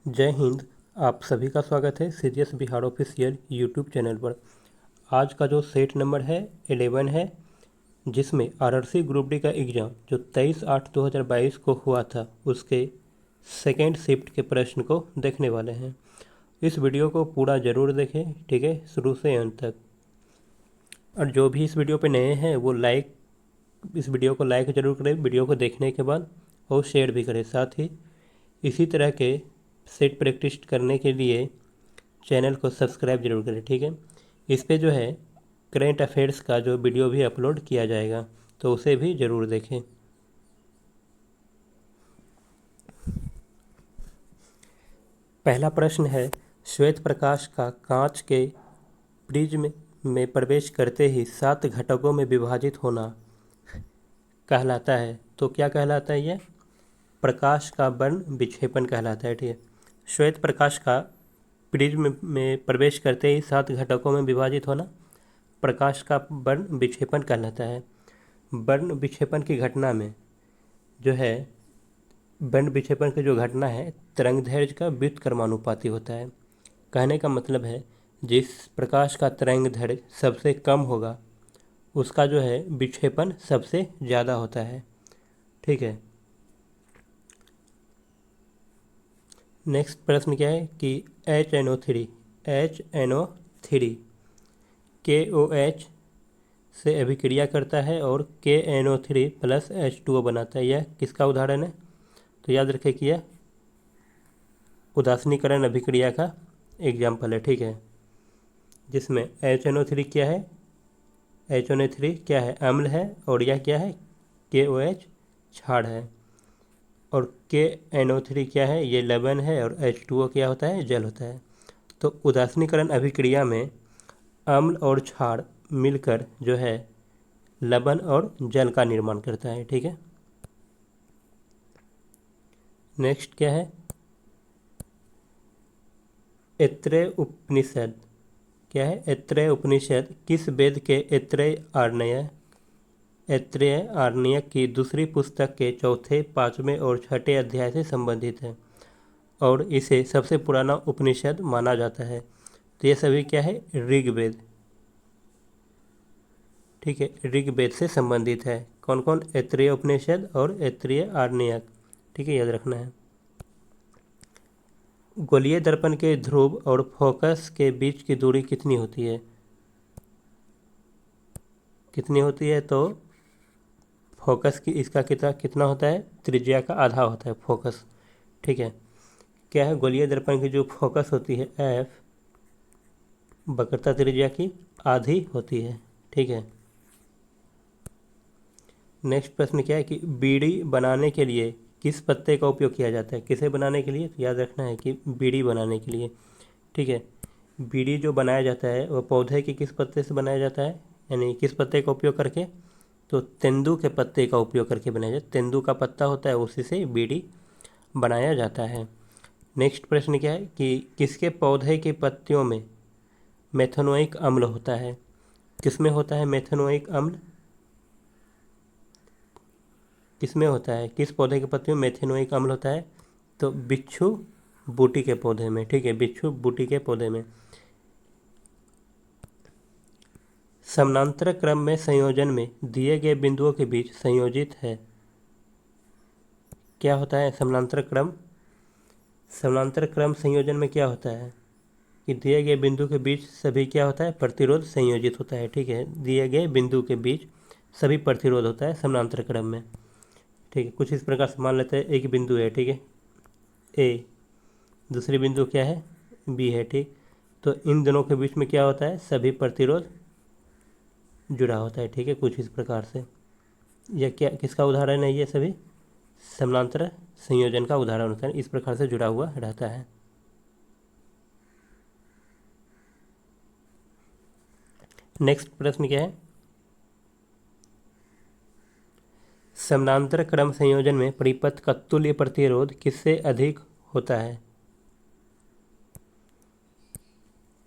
जय हिंद। आप सभी का स्वागत है serious Bihar official YouTube channel पर। आज का जो सेट नंबर है 11 है, जिसमें आरआरसी ग्रुप डी का एग्ज़ाम जो 23/8/2022 को हुआ था उसके सेकेंड शिफ्ट के प्रश्न को देखने वाले हैं। इस वीडियो को पूरा ज़रूर देखें, ठीक है, शुरू से अंत तक। और जो भी इस वीडियो पे नए हैं वो इस वीडियो को लाइक ज़रूर करें वीडियो को देखने के बाद, और शेयर भी करें। साथ ही इसी तरह के सेट प्रैक्टिस करने के लिए चैनल को सब्सक्राइब जरूर करें, ठीक है। इस पे जो है करेंट अफेयर्स का जो वीडियो भी अपलोड किया जाएगा, तो उसे भी ज़रूर देखें। पहला प्रश्न है, श्वेत प्रकाश का कांच के प्रिज्म में प्रवेश करते ही 7 घटकों में विभाजित होना कहलाता है। तो क्या कहलाता है? यह प्रकाश का वर्ण विक्षेपण कहलाता है, ठीक है। श्वेत प्रकाश का प्रिज्म में प्रवेश करते ही 7 घटकों में विभाजित होना प्रकाश का वर्ण विक्षेपण कहलाता है। वर्ण विक्षेपण की घटना में जो है, वर्ण विक्षेपण की जो घटना है तरंगदैर्घ्य का व्युत्क्रमानुपाती होता है। कहने का मतलब है जिस प्रकाश का तरंगदैर्घ्य सबसे कम होगा उसका जो है विक्षेपण सबसे ज़्यादा होता है, ठीक है। नेक्स्ट प्रश्न क्या है कि HNO3 KOH से अभिक्रिया करता है और KNO3 प्लस H2O बनाता है। यह किसका उदाहरण है? तो याद रखें कि यह उदासीनीकरण अभिक्रिया का एग्जाम्पल है, ठीक है। जिसमें HNO3 क्या है? HNO3 क्या है? अम्ल है। और यह क्या है? KOH क्षार है। और KNO3 क्या है? ये लवण है। और H2O क्या होता है? जल होता है। तो उदासीनीकरण अभिक्रिया में अम्ल और क्षार मिलकर जो है लवण और जल का निर्माण करता है, ठीक है। नेक्स्ट क्या है? ऐत्रेय उपनिषद क्या है? ऐत्रेय उपनिषद किस वेद के ऐत्रेय आरण्यक की दूसरी पुस्तक के चौथे, पाँचवें और छठे अध्याय से संबंधित है और इसे सबसे पुराना उपनिषद माना जाता है। तो ये सभी क्या है? ऋग्वेद, ठीक है, ऋग्वेद से संबंधित है। कौन कौन? ऐत्रेय उपनिषद और ऐत्रेय आरण्यक, ठीक है, याद रखना है। गोलीय दर्पण के ध्रुव और फोकस के बीच की दूरी कितनी होती है? कितनी होती है? तो फोकस की इसका कितना होता है? त्रिज्या का आधा होता है फोकस, ठीक है। क्या है? गोलीय दर्पण की जो फोकस होती है एफ वक्रता त्रिज्या की आधी होती है, ठीक है। नेक्स्ट प्रश्न क्या है कि बीड़ी बनाने के लिए किस पत्ते का उपयोग किया जाता है? किसे बनाने के लिए? तो याद रखना है कि बीड़ी बनाने के लिए, ठीक है। बीड़ी जो बनाया जाता है वह पौधे के किस पत्ते से बनाया जाता है, यानी किस पत्ते का उपयोग करके? तो तेंदू के पत्ते का उपयोग करके बनाया जाता है। तेंदू का पत्ता होता है, उसी से बीड़ी बनाया जाता है। नेक्स्ट प्रश्न क्या है कि किसके पौधे की पत्तियों में मेथनोइक अम्ल होता है? किसमें होता है मेथनोइक अम्ल? किसमें होता है? किस पौधे की पत्तियों में मेथनोइक अम्ल होता है? तो बिच्छू बूटी के पौधे में, ठीक है, बिच्छू बूटी के पौधे में। समानांतर क्रम में संयोजन में दिए गए बिंदुओं के बीच संयोजित है। क्या होता है समानांतर क्रम? समानांतर क्रम संयोजन में क्या होता है कि दिए गए बिंदु के बीच सभी क्या होता है? प्रतिरोध संयोजित होता है, ठीक है। दिए गए बिंदु के बीच सभी प्रतिरोध होता है समानांतर क्रम में, ठीक है। कुछ इस प्रकार से मान लेते हैं एक बिंदु है, ठीक है, ए, दूसरी बिंदु क्या है? बी है, ठीक। तो इन दोनों के बीच में क्या होता है? सभी प्रतिरोध जुड़ा होता है, ठीक है, कुछ इस प्रकार से। यह क्या किसका उदाहरण है? ये सभी समानांतर संयोजन का उदाहरण होता है, इस प्रकार से जुड़ा हुआ रहता है। नेक्स्ट प्रश्न क्या है? समानांतर क्रम संयोजन में परिपथ का तुल्य प्रतिरोध किससे अधिक होता है?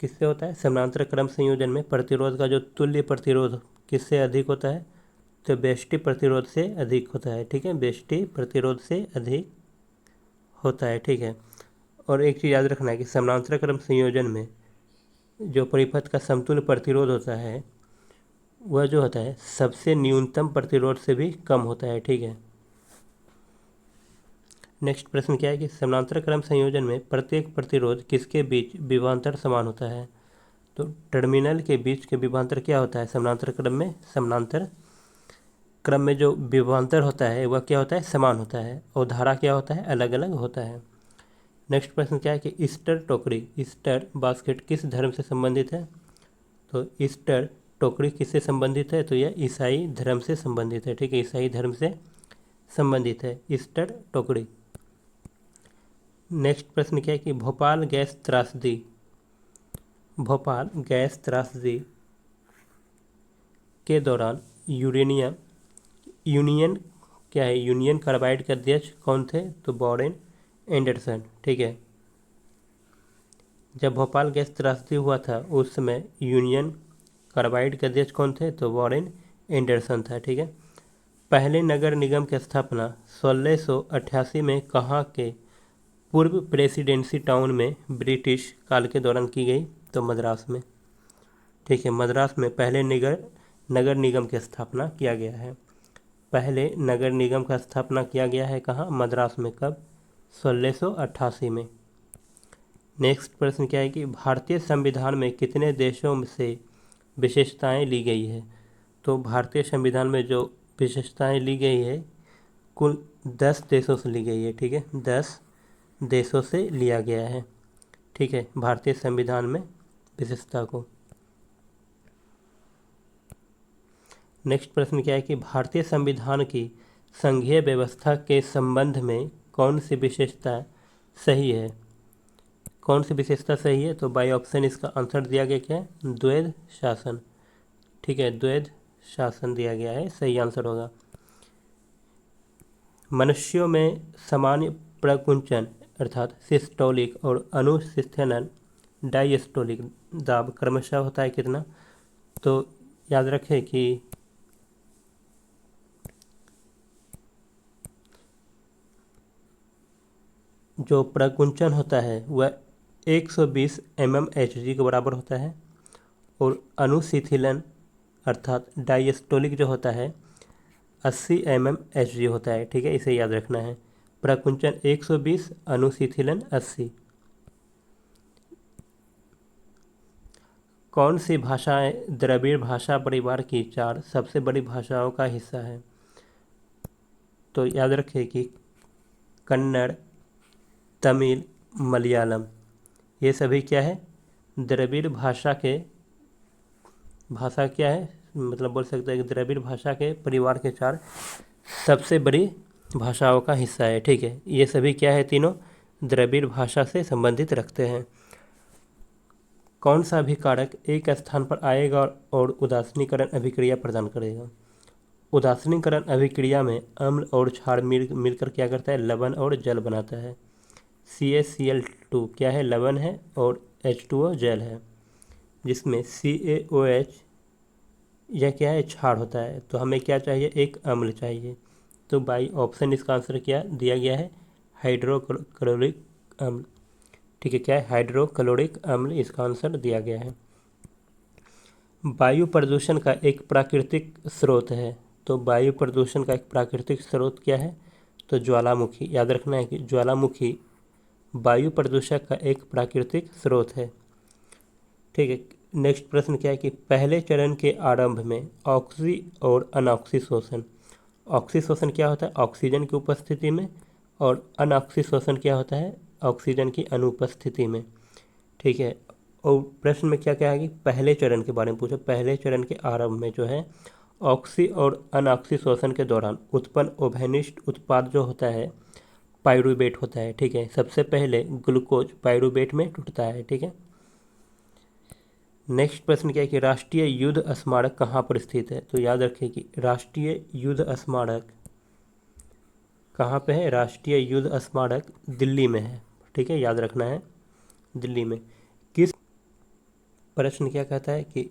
किससे होता है? समानांतर क्रम संयोजन में प्रतिरोध का जो तुल्य प्रतिरोध किससे अधिक होता है? तो व्यष्टि प्रतिरोध से अधिक होता है, ठीक है, व्यष्टि प्रतिरोध से अधिक होता है, ठीक है। और एक चीज़ याद रखना है कि समानांतर क्रम संयोजन में जो परिपथ का समतुल्य प्रतिरोध होता है वह जो होता है सबसे न्यूनतम प्रतिरोध से भी कम होता है। ठीक है। नेक्स्ट प्रश्न क्या है कि समानांतर क्रम संयोजन में प्रत्येक प्रतिरोध किसके बीच विभवांतर समान होता है। तो टर्मिनल के बीच के विभवांतर क्या होता है समानांतर क्रम में, समानांतर क्रम में जो विभवांतर होता है वह क्या होता है, समान होता है, और धारा क्या होता है, अलग अलग होता है। नेक्स्ट प्रश्न क्या है कि ईस्टर टोकरी, ईस्टर बास्केट किस धर्म से संबंधित है। तो ईस्टर टोकरी किससे संबंधित है, तो यह ईसाई धर्म से संबंधित है। ठीक है, ईसाई धर्म से संबंधित है ईस्टर टोकरी। नेक्स्ट प्रश्न क्या है कि भोपाल गैस त्रासदी, भोपाल गैस त्रासदी के दौरान यूरेनियम यूनियन क्या है, यूनियन कार्बाइड के अध्यक्ष कौन थे, तो वॉरेन एंडरसन। ठीक है, जब भोपाल गैस त्रासदी हुआ था उस समय यूनियन कार्बाइड के अध्यक्ष कौन थे, तो वॉरेन एंडरसन था। ठीक है। पहले नगर निगम की स्थापना 1688 में कहाँ के पूर्व प्रेसिडेंसी टाउन में ब्रिटिश काल के दौरान की गई, तो मद्रास में। ठीक है, मद्रास में पहले नगर निगम की स्थापना किया गया है। पहले नगर निगम का स्थापना किया गया है कहाँ, मद्रास में। कब, 1688 में। नेक्स्ट प्रश्न क्या है कि भारतीय संविधान में कितने देशों से विशेषताएं ली गई है। तो भारतीय संविधान में जो विशेषताएं ली गई है कुल 10 देशों से ली गई है। ठीक है, 10 देशों से लिया गया है। ठीक है, भारतीय संविधान में विशेषता को। नेक्स्ट प्रश्न क्या है कि भारतीय संविधान की संघीय व्यवस्था के संबंध में कौन सी विशेषता सही है, कौन सी विशेषता सही है, तो बाई ऑप्शन इसका आंसर दिया गया क्या है, द्वैध शासन। ठीक है, द्वैध शासन दिया गया है, सही आंसर होगा। मनुष्यों में सामान्य प्रकुंचन अर्थात सिस्टोलिक और अनुसिस्थेनन डायस्टोलिक दाब क्रमशः होता है कितना। तो याद रखें कि जो प्रकुंचन होता है वह 120 mmHg के बराबर होता है, और अनुशिथिलन अर्थात डायस्टोलिक जो होता है 80 mmHg होता है। ठीक है, इसे याद रखना है। प्रकुंचन 120, अनुशिथिलन 80। कौन सी भाषाएं द्रविड़ भाषा परिवार की 4 सबसे बड़ी भाषाओं का हिस्सा है। तो याद रखें कि कन्नड़, तमिल, मलयालम, ये सभी क्या है, द्रविड़ भाषा के क्या है, मतलब बोल सकते हैं कि द्रविड़ भाषा के परिवार के 4 सबसे बड़ी भाषाओं का हिस्सा है। ठीक है, ये सभी क्या है, तीनों द्रविड़ भाषा से संबंधित रखते हैं। कौन सा अभिकारक एक स्थान पर आएगा और उदासीनीकरण अभिक्रिया प्रदान करेगा। उदासीनीकरण अभिक्रिया में अम्ल और क्षार मिलकर क्या करता है, लवण और जल बनाता है। CaCl2 क्या है, लवण है, और H2O जल है, जिसमें CaOH यह क्या है, क्षार होता है। तो हमें क्या चाहिए, एक अम्ल चाहिए। तो बाई ऑप्शन इसका आंसर क्या दिया गया है, हाइड्रोक्लोरिक अम्ल। ठीक है, क्या है, हाइड्रोक्लोरिक अम्ल इसका आंसर दिया गया है। वायु प्रदूषण का एक प्राकृतिक स्रोत है। तो वायु प्रदूषण का एक प्राकृतिक स्रोत क्या है, तो ज्वालामुखी। याद रखना है कि ज्वालामुखी वायु प्रदूषण का एक प्राकृतिक स्रोत है। ठीक है, नेक्स्ट प्रश्न क्या है कि पहले चरण के आरंभ में ऑक्सी और अनऑक्सी शोषण, ऑक्सी शोषण क्या होता है, ऑक्सीजन की उपस्थिति में, और अनऑक्सी शोषण क्या होता है, ऑक्सीजन की अनुपस्थिति में। ठीक है, और प्रश्न में क्या क्या है कि पहले चरण के बारे में पूछो। पहले चरण के आरंभ में जो है ऑक्सी और अनऑक्सी शोषण के दौरान उत्पन्न उभयनिष्ठ उत्पाद जो होता है पाइरूवेट होता है। ठीक है, सबसे पहले ग्लूकोज पाइरूवेट में टूटता है। ठीक है। नेक्स्ट प्रश्न क्या है कि राष्ट्रीय युद्ध स्मारक कहाँ पर स्थित है। तो याद रखें कि राष्ट्रीय युद्ध स्मारक कहाँ पे है, राष्ट्रीय युद्ध स्मारक दिल्ली में है। ठीक है, याद रखना है, दिल्ली में। किस प्रश्न क्या कहता है कि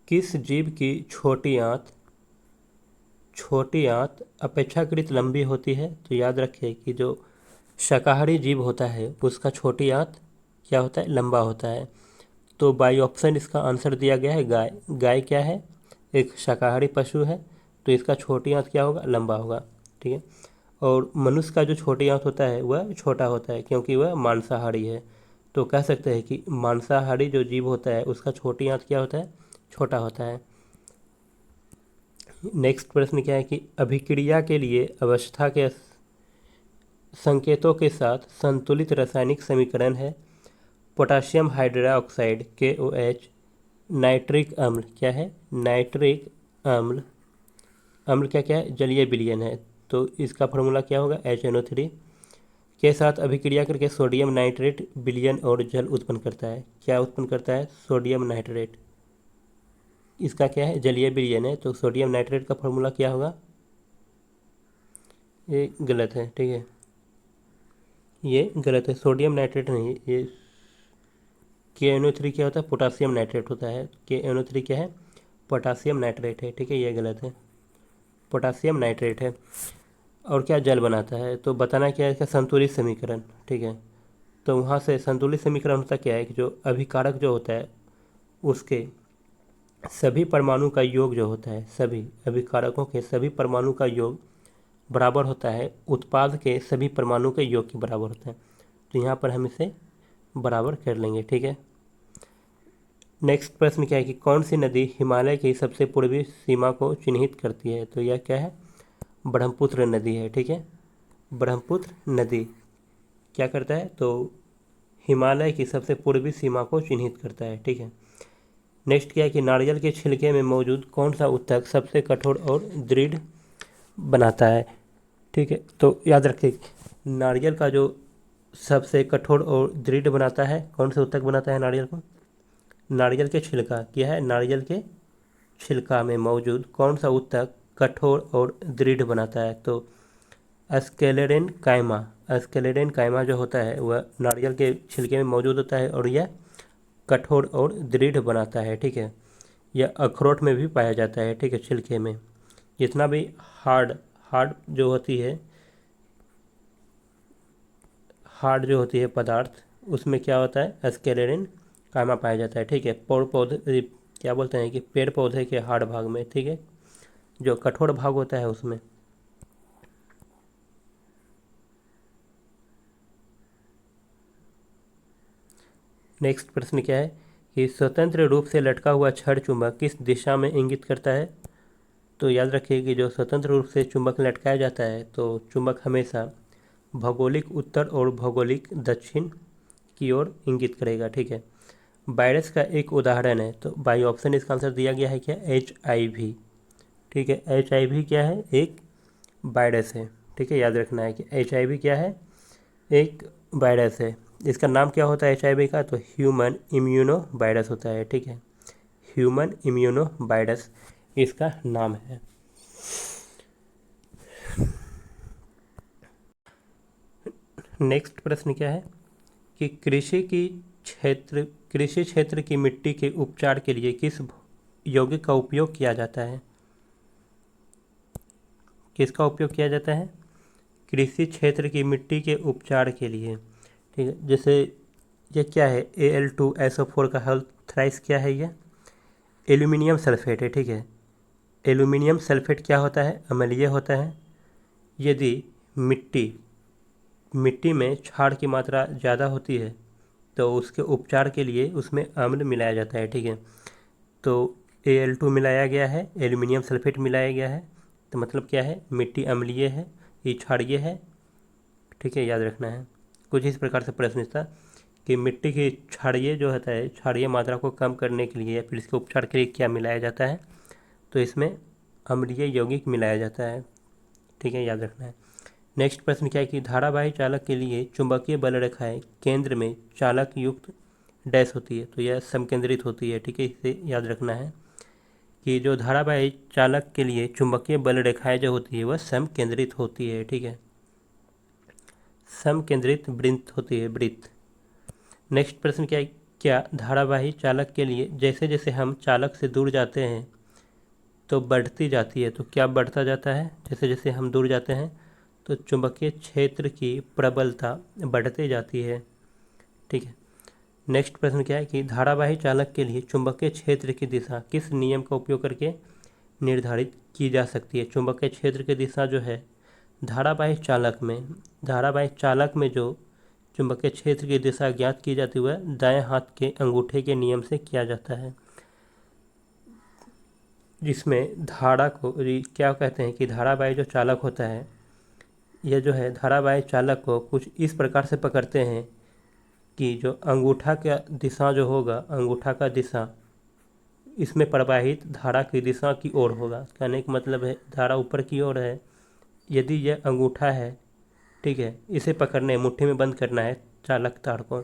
किस जीव की छोटी आंत अपेक्षाकृत लंबी होती है। तो याद रखें कि जो शाकाहारी जीव होता है उसका छोटी आंत क्या होता है, लंबा होता है। तो बाई ऑप्शन इसका आंसर दिया गया है गाय। गाय क्या है, एक शाकाहारी पशु है, तो इसका छोटी आंत क्या होगा, लंबा होगा। ठीक है। और मनुष्य का जो छोटी आंत होता है वह छोटा होता है क्योंकि वह मांसाहारी है। तो कह सकते हैं कि मांसाहारी जो जीव होता है उसका छोटी आंत क्या होता है, छोटा होता है। नेक्स्ट प्रश्न क्या है कि अभिक्रिया के लिए अवस्था के संकेतों के साथ संतुलित रासायनिक समीकरण है पोटासियम हाइड्रोक्साइड KOH, नाइट्रिक अम्ल क्या है, नाइट्रिक अम्ल, अम्ल क्या क्या है, जलीय विलयन है। तो इसका फॉर्मूला क्या होगा, HNO3 के साथ अभिक्रिया करके सोडियम नाइट्रेट विलयन और जल उत्पन्न करता है। क्या उत्पन्न करता है, सोडियम नाइट्रेट। इसका क्या है, जलीय विलयन है। तो सोडियम नाइट्रेट का फॉर्मूला क्या होगा, ये गलत है। ठीक है, ये गलत है, सोडियम नाइट्रेट नहीं, ये KNO3 क्या होता है, पोटासियम नाइट्रेट होता है। KNO3 क्या है, पोटासियम नाइट्रेट है। ठीक है, ये गलत है, पोटासियम नाइट्रेट है। और क्या जल बनाता है, तो बताना क्या है इसका संतुलित समीकरण। ठीक है, तो वहाँ से संतुलित समीकरण होता क्या है कि जो अभिकारक जो होता है उसके सभी परमाणु का योग जो होता है, सभी अभिकारकों के सभी परमाणु का योग बराबर होता है उत्पाद के सभी परमाणु के योग के बराबर होता है। तो यहाँ पर हम इसे बराबर कर लेंगे। ठीक है। नेक्स्ट प्रश्न क्या है कि कौन सी नदी हिमालय की सबसे पूर्वी सीमा को चिन्हित करती है। तो यह क्या है, ब्रह्मपुत्र नदी है। ठीक है, ब्रह्मपुत्र नदी क्या करता है, तो हिमालय की सबसे पूर्वी सीमा को चिन्हित करता है। ठीक है। नेक्स्ट क्या है कि नारियल के छिलके में मौजूद कौन सा ऊतक सबसे कठोर और दृढ़ बनाता है। ठीक है, तो याद रखिए नारियल का जो सबसे कठोर और दृढ़ बनाता है, कौन सा ऊतक बनाता है नारियल को, नारियल के छिलका क्या है, नारियल के छिलका में मौजूद कौन सा ऊतक कठोर और दृढ़ बनाता है। तो स्केलेरेन कायमा, स्केलेरेन कायमा जो होता है वह नारियल के छिलके में मौजूद होता है और यह कठोर और दृढ़ बनाता है। ठीक है, यह अखरोट में भी पाया जाता है। ठीक है, छिलके में जितना भी हार्ड हार्ड जो होती है, हार्ड जो होती है पदार्थ, उसमें क्या होता है, स्केलेरिन कायमा पाया जाता है। ठीक है, पौधे क्या बोलते हैं कि पेड़ पौधे के हार्ड भाग में, ठीक है, जो कठोर भाग होता है उसमें। नेक्स्ट प्रश्न क्या है कि स्वतंत्र रूप से लटका हुआ छड़ चुंबक किस दिशा में इंगित करता है। तो याद रखिए कि जो स्वतंत्र रूप से चुंबक लटकाया जाता है तो चुंबक हमेशा भौगोलिक उत्तर और भौगोलिक दक्षिण की ओर इंगित करेगा। ठीक है, वायरस का एक उदाहरण है, तो बाई ऑप्शन इसका आंसर दिया गया है क्या, HIV। ठीक है, HIV क्या है, एक वायरस है। ठीक है, याद रखना है कि HIV क्या है, एक वायरस है। इसका नाम क्या होता है HIV का, तो ह्यूमन इम्यूनो वायरस होता है। ठीक है, ह्यूमन इम्यूनो वायरस इसका नाम है। नेक्स्ट प्रश्न क्या है कि कृषि क्षेत्र की मिट्टी के उपचार के लिए किस यौगिक का उपयोग किया जाता है। किसका उपयोग किया जाता है, कृषि क्षेत्र की मिट्टी के उपचार के लिए। ठीक है, जैसे ये क्या है, Al2SO4 का हल थ्राइस क्या है, ये एल्यूमिनियम सल्फेट है। ठीक है, एल्यूमिनियम सल्फेट क्या होता है, अम्लीय होता है। यदि मिट्टी में क्षार की मात्रा ज़्यादा होती है तो उसके उपचार के लिए उसमें अम्ल मिलाया जाता है। ठीक है, तो Al2 मिलाया गया है, एल्यूमिनियम सल्फेट मिलाया गया है, तो मतलब क्या है, मिट्टी अम्लीय है, ये क्षारीय है। ठीक है, याद रखना है। कुछ इस प्रकार से प्रश्न था कि मिट्टी की क्षारीय जो होता है, क्षारीय मात्रा को कम करने के लिए या फिर इसके उपचार के लिए क्या मिलाया जाता है, तो इसमें अम्लीय यौगिक मिलाया जाता है। ठीक है, याद रखना है। नेक्स्ट प्रश्न क्या है कि धारावाही चालक के लिए चुंबकीय बल रेखाएं केंद्र में चालक युक्त डैश होती है, तो यह समकेंद्रित होती है। ठीक है, इसे याद रखना है कि जो धारावाही चालक के लिए चुंबकीय बल रेखाएं जो होती है वह समकेंद्रित होती है। ठीक है, समकेंद्रित वृत्त होती है, वृत्त। नेक्स्ट प्रश्न क्या है, क्या धारावाही चालक के लिए जैसे जैसे हम चालक से दूर जाते हैं तो बढ़ती जाती है, तो क्या बढ़ता जाता है, जैसे जैसे हम दूर जाते हैं तो चुंबकीय क्षेत्र की प्रबलता बढ़ते जाती है। ठीक है। नेक्स्ट प्रश्न क्या है कि धारावाही चालक के लिए चुंबकीय क्षेत्र की दिशा किस नियम का उपयोग करके निर्धारित की जा सकती है। चुंबकीय क्षेत्र की दिशा जो है धारावाही चालक में जो चुंबकीय क्षेत्र की दिशा ज्ञात की जाती है वह दाएं हाथ के अंगूठे के नियम से किया जाता है, जिसमें धारा को क्या कहते हैं कि धारावाही जो चालक होता है यह जो है धारावाही चालक को कुछ इस प्रकार से पकड़ते हैं कि जो अंगूठा का दिशा जो होगा, अंगूठा का दिशा इसमें प्रवाहित धारा की दिशा की ओर होगा। कहने का मतलब है धारा ऊपर की ओर है, यदि यह अंगूठा है, ठीक है, इसे पकड़ने मुट्ठी में बंद करना है चालक तार को,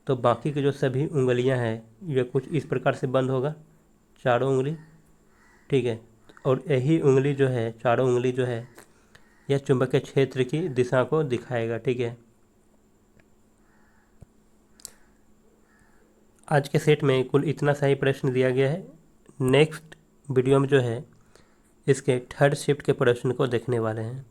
तो बाकी के जो सभी उंगलियां हैं यह कुछ इस प्रकार से बंद होगा, चारों उंगली, ठीक है। और यही उंगली जो है, चारों उंगली जो है यह चुंबकीय क्षेत्र की दिशा को दिखाएगा। ठीक है। आज के सेट में कुल इतना सा ही प्रश्न दिया गया है। नेक्स्ट वीडियो में जो है इसके थर्ड शिफ्ट के प्रश्न को देखने वाले हैं।